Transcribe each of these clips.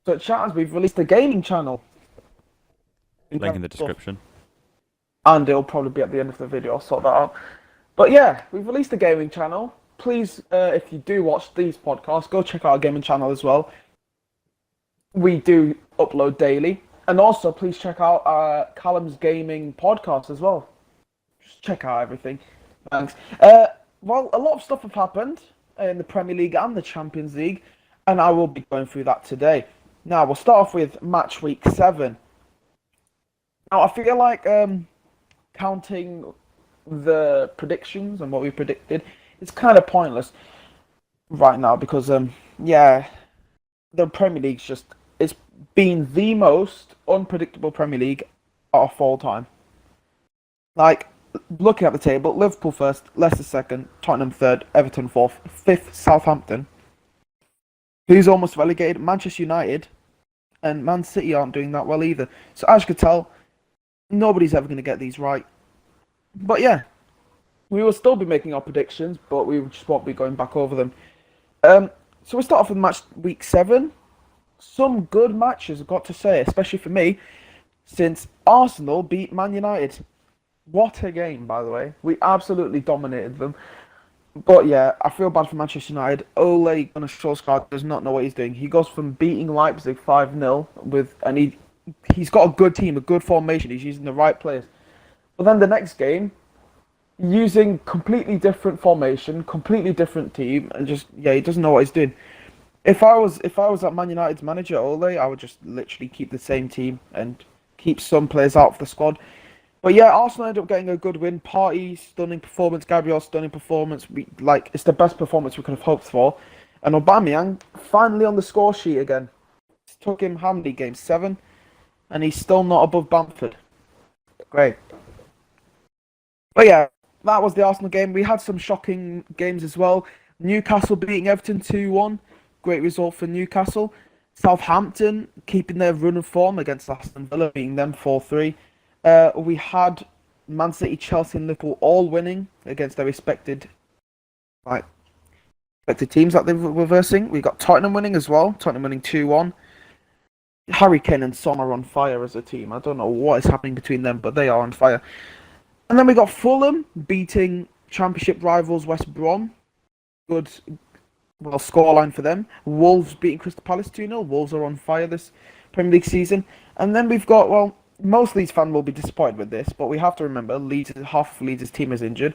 So chat, we've released a gaming channel. Link in the description. And it'll probably be at the end of the video. I'll sort that out. But yeah, we've released a gaming channel. Please, if you do watch these podcasts, go check out our gaming channel as well. We do upload daily. And also, please check out Callum's gaming podcast as well. Just check out everything. Thanks. Well, a lot of stuff have happened in the Premier League and the Champions League, and I will be going through that today. Now, we'll start off with match week 7. Now, I feel like counting the predictions and what we predicted is kind of pointless right now because, yeah, the Premier League's just it's been the most unpredictable Premier League of all time. Like, looking at the table, Liverpool first, Leicester second, Tottenham third, Everton fourth, fifth, Southampton, who's almost relegated, Manchester United, and Man City aren't doing that well either. So as you can tell, nobody's ever going to get these right. But yeah, we will still be making our predictions, but we just won't be going back over them. So we start off with match week 7. Some good matches, I've got to say, especially for me, since Arsenal beat Man United. What a game, by the way. We absolutely dominated them. But yeah, I feel bad for Manchester United. Ole Gunnar Solskjaer does not know what he's doing. He goes from beating Leipzig 5-0 and he's got a good team, a good formation. He's using the right players. But then the next game, using completely different formation, completely different team, and just he doesn't know what he's doing. If I was at Man United's manager Ole, I would just literally keep the same team and keep some players out of the squad. But yeah, Arsenal ended up getting a good win. Partey, stunning performance. Gabriel, stunning performance. It's the best performance we could have hoped for. And Aubameyang finally on the score sheet again. It took him how many games? 7, and he's still not above Bamford. Great. But yeah, that was the Arsenal game. We had some shocking games as well. Newcastle beating Everton 2-1. Great result for Newcastle. Southampton keeping their run of form against Aston Villa, beating them 4-3. We had Man City, Chelsea, and Liverpool all winning against their like respected teams that they were versing. We got Tottenham winning as well. Tottenham winning 2-1. Harry Kane and Son are on fire as a team. I don't know what is happening between them, but they are on fire. And then we got Fulham beating Championship rivals West Brom. Good, well, scoreline for them. Wolves beating Crystal Palace 2-0. Wolves are on fire this Premier League season. And then we've got, well, most Leeds fans will be disappointed with this, but we have to remember half of Leeds' team is injured.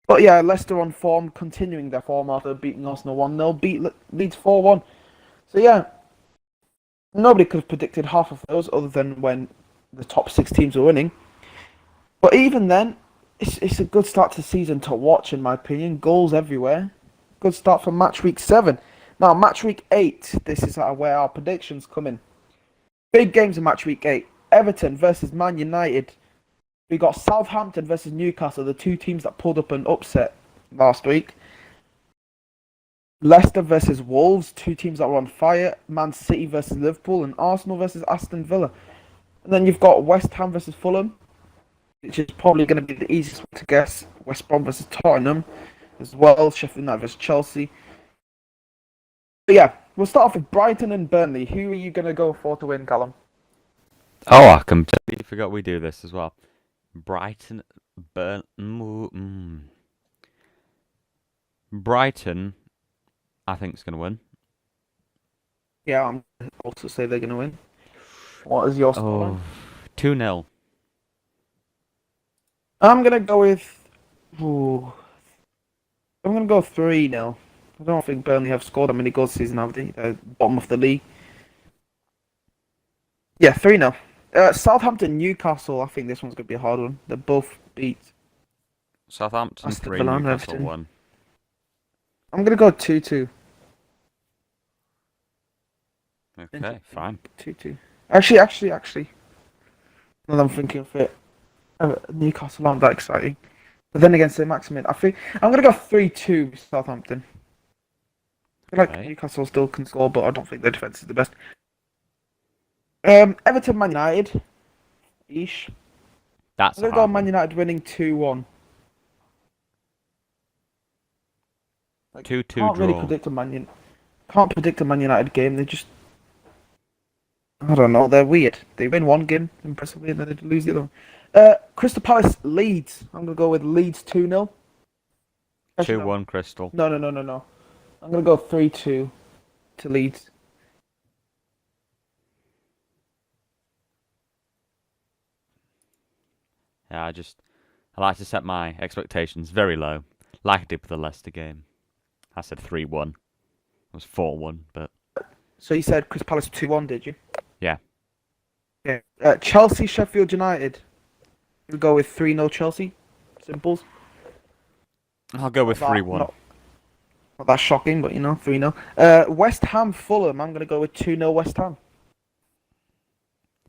But yeah, Leicester on form, continuing their form after beating Arsenal 1-0, beat Leeds 4-1. So yeah, nobody could have predicted half of those other than when the top 6 teams were winning. But even then, it's a good start to the season to watch, in my opinion. Goals everywhere. Good start for match week 7. Now, match week 8, this is where our predictions come in. Big games in match week 8. Everton versus Man United. We got Southampton versus Newcastle, the 2 teams that pulled up an upset last week. Leicester versus Wolves, 2 teams that were on fire. Man City versus Liverpool, and Arsenal versus Aston Villa. And then you've got West Ham versus Fulham, which is probably going to be the easiest one to guess. West Brom versus Tottenham as well. Sheffield United versus Chelsea. But yeah, we'll start off with Brighton and Burnley. Who are you going to go for to win, Callum? Oh, I completely forgot we do this as well. Brighton, Brighton, I think is going to win. Yeah, I'm also say they're going to win. What is your score? Oh, 2-0. I'm going to go with... Ooh, I'm going to go 3-0. I don't think Burnley have scored that many goals this season, have they? They're bottom of the league. Yeah, 3-0. Southampton, Newcastle. I think this one's going to be a hard one. They both beat Southampton Aston 3, Villa and Newcastle Everton. 1. I'm going to go 2-2. Okay, fine. 2-2. Actually. Now that I'm thinking of it, Newcastle aren't that exciting. But then again, St. Maximin, I think I'm going to go 3-2 with Southampton. I feel like Okay. Newcastle still can score, but I don't think their defence is the best. Everton, Man United. Ish. That's I'm a going to go hard Man one. United winning 2-1. Like, 2-2 can't really draw. predict a Man United. Can't predict a Man United game. They just I don't know. They're weird. They win one game impressively, and then they lose the other one. Crystal Palace Leeds. I'm gonna go with Leeds 2-0. Actually, no. 2-1 Crystal. No. I'm gonna go 3-2 to Leeds. Yeah, I like to set my expectations very low, like I did with the Leicester game. I said 3-1. It was 4-1, but So you said Crystal Palace 2-1, did you? yeah. Yeah. Chelsea Sheffield United. We'll go with 3-0 Chelsea. Simples. I'll go with Not that, 3-1. not that shocking, but 3-0. West Ham Fulham. I'm gonna go with 2-0 West Ham.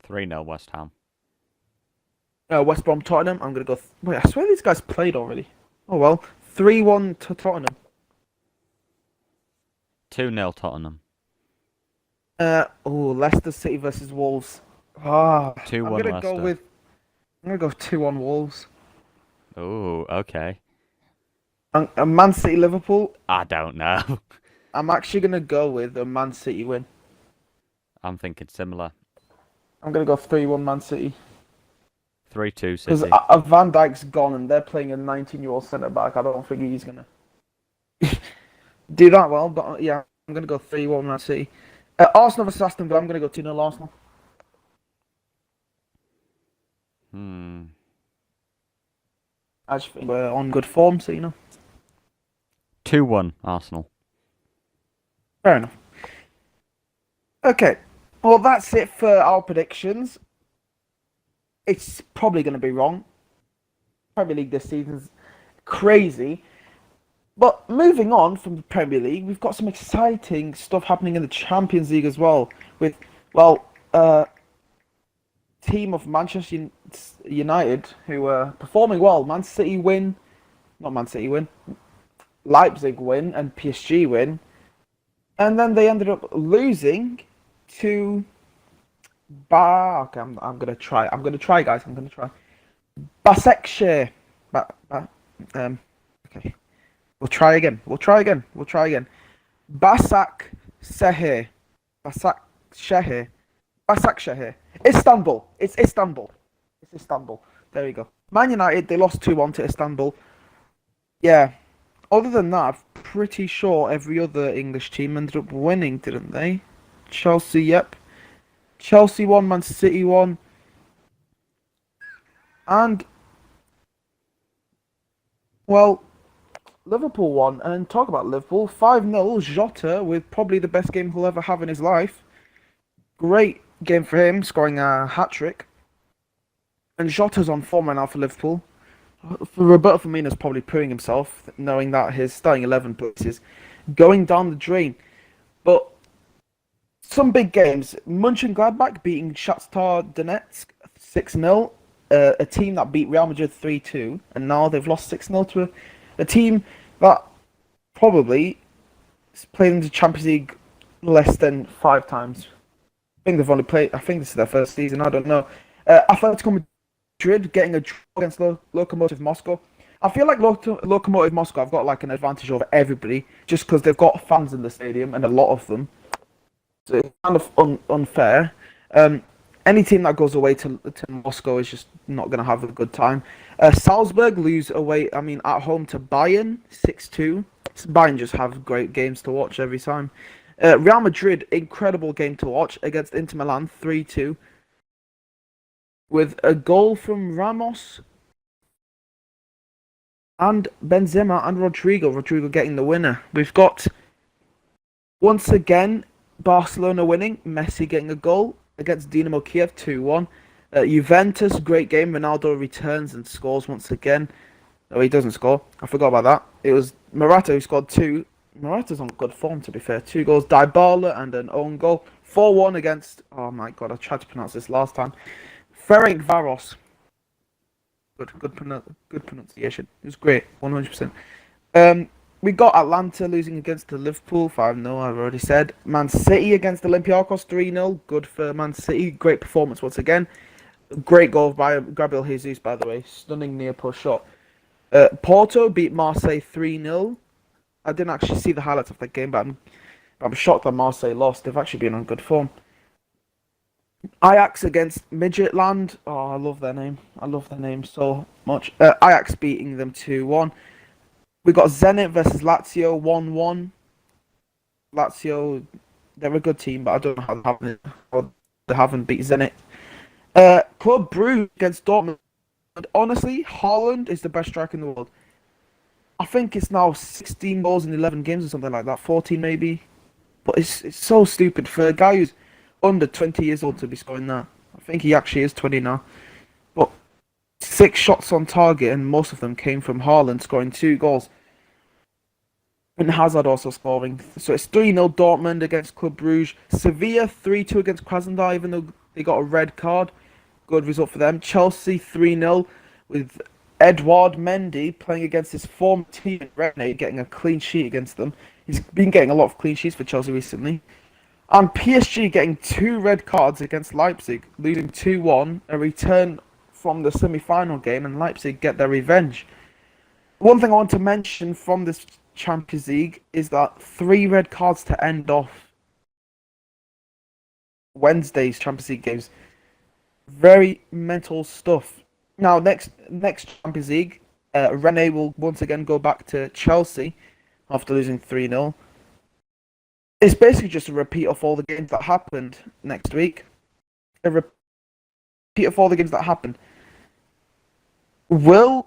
3-0 West Ham. West Brom Tottenham. I'm gonna go. Wait, I swear these guys played already. Oh well. 3-1 to Tottenham. 2-0 Tottenham. Leicester City versus Wolves. I'm 2-1 gonna go Leicester. with. I'm gonna go 2-1 Wolves. Oh, okay. And Man City Liverpool. I don't know. I'm actually gonna go with a Man City win. I'm thinking similar. I'm gonna go 3-1 Man City. 3-2 Because City. Van Dijk's gone and they're playing a 19-year-old centre back. I don't think he's gonna do that well. But yeah, I'm gonna go 3-1 Man City. Arsenal versus Aston Villa. I'm gonna go 2-0 Arsenal. I just think we're on good form, so 2-1 Arsenal. fair enough. Okay, well that's it for our predictions. It's probably going to be wrong. Premier League this season's crazy. But moving on from the Premier League, we've got some exciting stuff happening in the Champions League as well. With, team of Manchester United who are performing well. Leipzig win, and PSG win. And then they ended up losing to Okay, I'm gonna try. Guys. I'm gonna try. Basekshir. Okay. We'll try again. Basak Shehir. Istanbul. It's Istanbul. There we go. Man United, they lost 2-1 to Istanbul. Yeah. Other than that, I'm pretty sure every other English team ended up winning, didn't they? Chelsea, yep. Chelsea won, Man City won. And, well, Liverpool won. And talk about Liverpool, 5-0, Jota with probably the best game he'll ever have in his life. Great game for him, scoring a hat-trick. And Jota's on form right now for Liverpool. Roberto Firmino's probably pooing himself, knowing that his starting 11 places going down the drain. But some big games. Mönchengladbach beating Shakhtar Donetsk 6-0. A team that beat Real Madrid 3-2. And now they've lost 6-0 to a team that probably played in the Champions League less than 5 times. I think this is their first season, I don't know. Atletico Madrid getting a draw against Lokomotiv Moscow. I feel like Lokomotiv Moscow have got like an advantage over everybody just because they've got fans in the stadium and a lot of them. So it's kind of unfair. Any team that goes away to Moscow is just not going to have a good time. Salzburg lose at home to Bayern 6-2. Bayern just have great games to watch every time. Real Madrid, incredible game to watch against Inter Milan 3-2. With a goal from Ramos and Benzema and Rodrigo. Rodrigo getting the winner. We've got, once again, Barcelona winning. Messi getting a goal against Dinamo Kiev 2-1. Juventus, great game. Ronaldo returns and scores once again. No, he doesn't score. I forgot about that. It was Morata who scored 2. Morata's on good form, to be fair. 2 goals. Dybala and an own goal. 4-1 against... Oh my god, I tried to pronounce this last time. Ferenc Varos. Good pronunciation. It was great, 100%. We got Atlanta losing against the Liverpool 5-0, I've already said. Man City against the Olympiacos 3-0. Good for Man City. Great performance once again. Great goal by Gabriel Jesus, by the way. Stunning near post shot. Porto beat Marseille 3-0. I didn't actually see the highlights of that game, but I'm shocked that Marseille lost. They've actually been on good form. Ajax against Midgetland. Oh, I love their name. I love their name so much. Ajax beating them 2-1. We got Zenit versus Lazio 1-1. Lazio, they're a good team, but I don't know how they haven't beat Zenit. Club Brugge against Dortmund. Honestly, Haaland is the best striker in the world. I think it's now 16 goals in 11 games or something like that, 14 maybe. But it's so stupid for a guy who's under 20 years old to be scoring that. I think he actually is 20 now. But 6 shots on target, and most of them came from Haaland scoring 2 goals. And Hazard also scoring. So it's 3-0 Dortmund against Club Brugge. Sevilla 3-2 against Krasnodar, even though they got a red card. Good result for them. Chelsea 3-0 with Edouard Mendy playing against his former team, Rennes, getting a clean sheet against them. He's been getting a lot of clean sheets for Chelsea recently. And PSG getting 2 red cards against Leipzig, losing 2-1, a return from the semi-final game, and Leipzig get their revenge. One thing I want to mention from this Champions League is that 3 red cards to end off Wednesday's Champions League games. Very mental stuff. Now, next Champions League, Rennes will once again go back to Chelsea after losing 3-0. It's basically just a repeat of all the games that happened next week. A repeat of all the games that happened. Will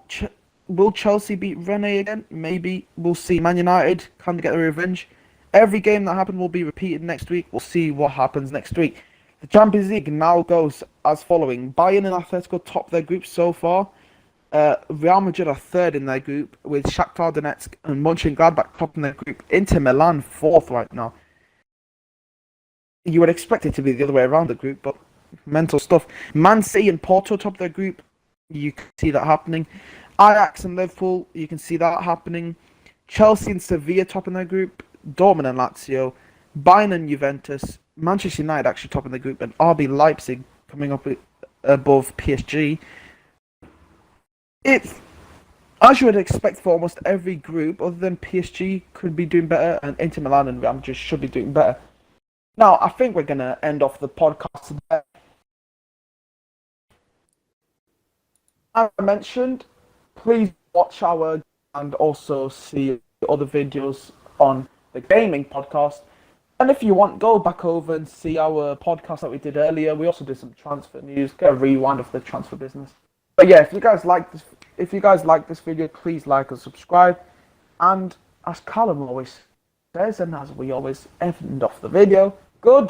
Chelsea beat Rennes again? Maybe. We'll see. Man United, can they get their revenge? Every game that happened will be repeated next week. We'll see what happens next week. The Champions League now goes as following. Bayern and Atletico top their group so far. Real Madrid are third in their group, with Shakhtar Donetsk and Mönchengladbach topping their group. Inter Milan fourth right now. You would expect it to be the other way around the group, but mental stuff. Man City and Porto top their group. You can see that happening. Ajax and Liverpool, you can see that happening. Chelsea and Sevilla topping their group. Dortmund and Lazio. Bayern and Juventus. Manchester United actually topping the group, and RB Leipzig coming up above PSG. It's, as you would expect for almost every group, other than PSG could be doing better, and Inter Milan and Real Madrid should be doing better. Now, I think we're going to end off the podcast today. As I mentioned, please watch our and also see other videos on the gaming podcast. And if you want, go back over and see our podcast that we did earlier. We also did some transfer news, get a rewind of the transfer business. But yeah, if you guys like this video, please like and subscribe. And as Callum always says, and as we always end off the video, good